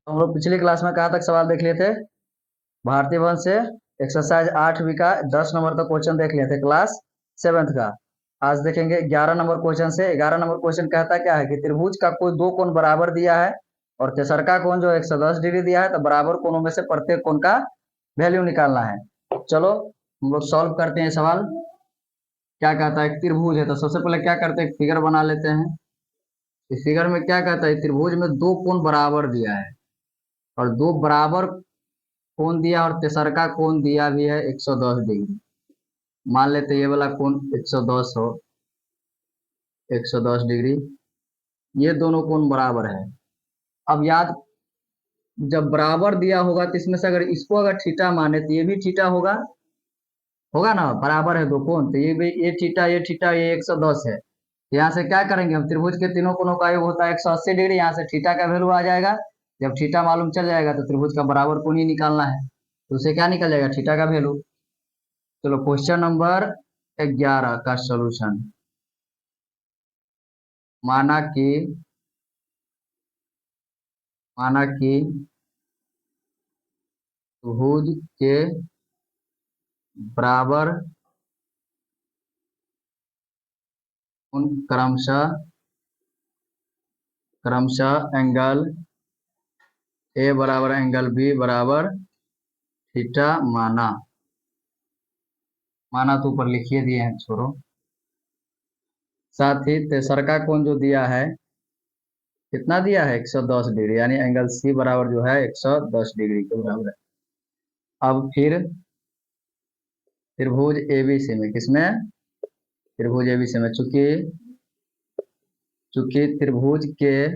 हम लोग पिछली क्लास में कहाँ तक सवाल देख लिए थे? भारतीय वंश से एक्सरसाइज 8वीं का 10 नंबर तक क्वेश्चन देख लिए थे क्लास 7th का। आज देखेंगे 11 नंबर क्वेश्चन से। 11 नंबर क्वेश्चन कहता क्या है कि त्रिभुज का कोई दो कोण बराबर दिया है और तेसरका कोण जो 110 डिग्री दिया है, तो बराबर कोणों में से प्रत्येक कोण का वैल्यू निकालना है। चलो हम लोग सॉल्व करते हैं सवाल। क्या कहता है? त्रिभुज है तो सबसे पहले क्या करते हैं, फिगर बना लेते हैं। इस फिगर में क्या कहता है, त्रिभुज में दो कोण बराबर दिया है और दो बराबर कोण दिया और तेसरका कोण दिया भी है 110 डिग्री। मान लेते ये वाला कोण 110 हो, 110 डिग्री। ये दोनों कोण बराबर है। अब याद, जब बराबर दिया होगा तो इसमें से अगर इसको अगर थीटा माने तो ये भी थीटा होगा, होगा ना। बराबर है दो कोण तो ये भी, ये थीटा ये 110 है। तो यहाँ से क्या करेंगे हम, त्रिभुज के तीनों कोणों का योग होता है 180 डिग्री। यहाँ से थीटा का वैल्यू आ जाएगा। जब थीटा मालूम चल जाएगा तो त्रिभुज का बराबर कोण ही निकालना है, तो उसे क्या निकल जाएगा, थीटा का वैल्यू। चलो क्वेश्चन नंबर 11 का सॉल्यूशन। माना कि माना कि त्रिभुज के बराबर उन क्रमशः एंगल ए बराबर एंगल बी बराबर थीटा माना। माना तो ऊपर लिखिए दिए हैं, छोड़ो। साथ ही तेसरका कोण जो दिया है, कितना दिया है, 110 डिग्री, यानी एंगल सी बराबर जो है 110 डिग्री के बराबर है। अब फिर त्रिभुज एबीसी में, किसमें, त्रिभुज एबीसी में, चूंकि चूंकि त्रिभुज के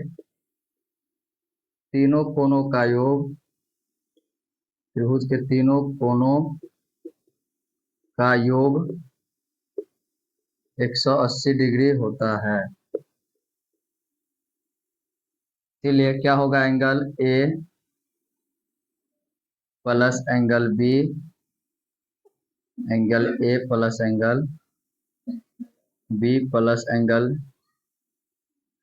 तीनों कोणों का योग, त्रिभुज के तीनों कोणों का योग 180 डिग्री होता है, इसलिए क्या होगा, angle A plus angle B, angle A plus angle B plus angle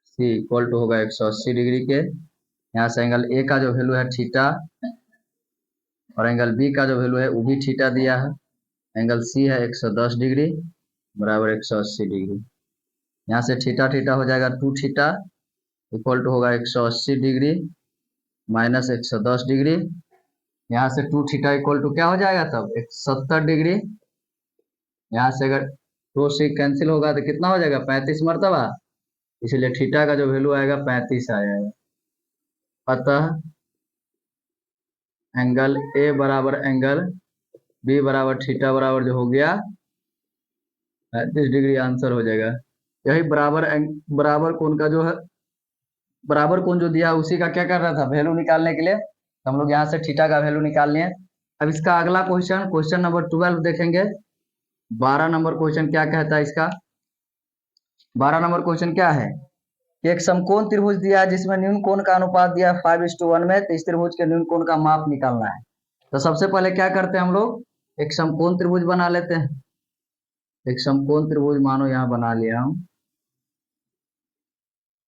C equal to होगा 180 डिग्री के। यहाँ से एंगल ए का जो वैल्यू है थीटा और एंगल बी का जो वैल्यू है वो भी थीटा दिया है। एंगल सी है 110 डिग्री बराबर 180 डिग्री। यहाँ से थीटा थीटा हो जाएगा 2 थीटा इक्वल टू होगा 180 डिग्री माइनस 110 डिग्री। यहाँ से 2 थीटा इक्वल टू क्या हो जाएगा तब, 170 डिग्री। यहाँ से अगर 2 से कैंसिल होगा तो कितना हो जाएगा, 35 मरतबा, इसलिए थीटा का जो वैल्यू आएगा 35 आ जाएगा। अतः एंगल ए बराबर एंगल बी बराबर थीटा बराबर जो हो गया 35 डिग्री, आंसर हो जाएगा। यही बराबर कोण का जो है, बराबर कोण जो दिया उसी का क्या कर रहा था, वैल्यू निकालने के लिए। तो हम लोग यहाँ से थीटा का वैल्यू निकाल लिए। अब इसका अगला क्वेश्चन, क्वेश्चन नंबर 12 देखेंगे। 12 नंबर क्वेश्चन क्या कहता है इसका। 12 नंबर क्वेश्चन क्या है कि एक समकोण त्रिभुज दिया है जिसमें न्यून कोण का अनुपात दिया है 5:1 में, तो इस त्रिभुज के न्यून कोण का माप निकालना है। तो सबसे पहले क्या करते हैं हम लोग, एक समकोण त्रिभुज बना लेते हैं। एक समकोण त्रिभुज मानो यहाँ बना लिया हम।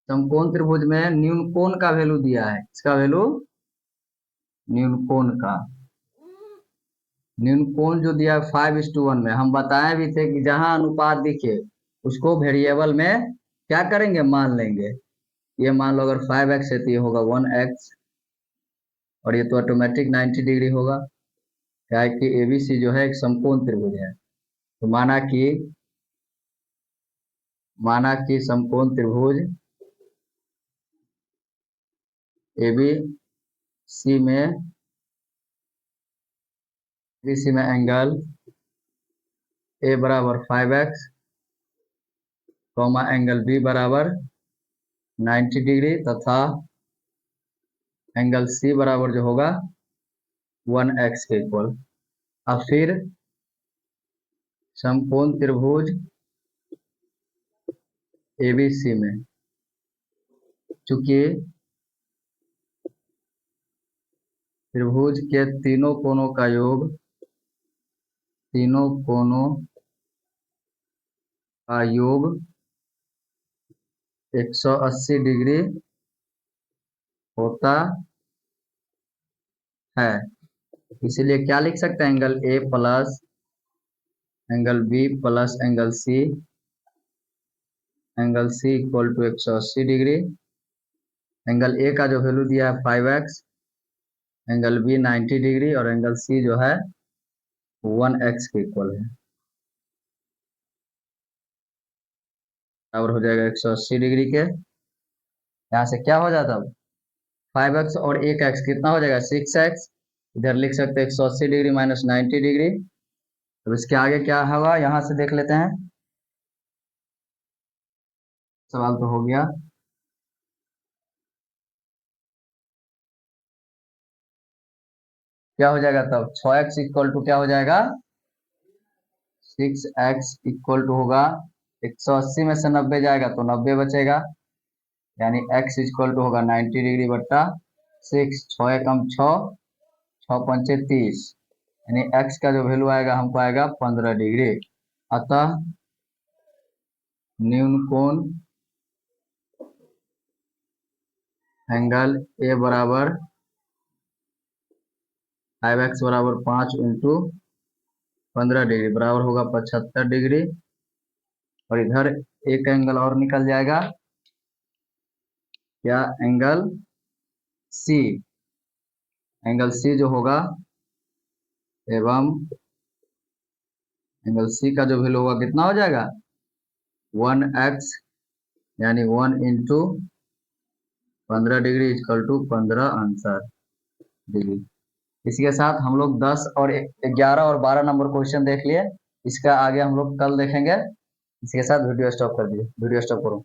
समकोण त्रिभुज में न्यून कोण का वैल्यू दिया है, इसका वैल्यू न्यून कोण का, न्यून कोण जो दिया है 5:1 में। हम बताए भी थे कि जहां अनुपात दिखे उसको वेरिएबल में क्या करेंगे, मान लेंगे। ये मान लो अगर 5x है तो ये होगा 1x, और ये तो ऑटोमेटिक 90 डिग्री होगा, क्या है कि एबीसी जो है एक समकोण त्रिभुज है। तो माना कि समकोण त्रिभुज एबीसी में एंगल ए बराबर 5x, एंगल बी बराबर 90 डिग्री तथा एंगल सी बराबर जो होगा 1x के इक्वल। अब फिर समकोण त्रिभुज एबीसी में, चूंकि त्रिभुज के तीनों कोणों का योग, तीनों कोणों का योग 180 डिग्री होता है, इसीलिए क्या लिख सकते हैं, angle A plus angle B plus angle C equal to 180 degree. Angle A का जो वैल्यू दिया है 5x, एंगल बी 90 डिग्री और एंगल सी जो है 1x के इक्वल है, बराबर हो जाएगा 180 डिग्री के। यहाँ से क्या हो जाता है, 5x और 1x कितना हो जाएगा 6x, इधर लिख सकते हैं 180 डिग्री माइनस 90 डिग्री। तो इसके आगे क्या होगा यहाँ से देख लेते हैं, सवाल तो हो गया। क्या हो जाएगा तब, 6x इक्वल टू क्या हो जाएगा 6x इक्वल टू होगा 180 में से 90 जाएगा तो 90 बचेगा, यानी x इक्वल टू होगा 90 डिग्री बट्टा 6, 6 एकम 6, 6 पंचे 30, यानी x का जो वैल्यू आएगा हमको आएगा 15 डिग्री। अतः न्यून कोण एंगल ए बराबर 5x बराबर 5 इंटू 15 डिग्री बराबर होगा 75 डिग्री। और इधर एक एंगल और निकल जाएगा, क्या, एंगल सी, एंगल सी जो होगा एवं एंगल सी का जो वैल्यू होगा कितना हो जाएगा 1x, यानी 1 into 15 degree equal to 15 answer degree. इसी के साथ हम लोग 10 और 11 और 12 नंबर क्वेश्चन देख लिए, इसका आगे हम लोग कल देखेंगे। इसके साथ वीडियो स्टॉप कर दिए, वीडियो स्टॉप करो।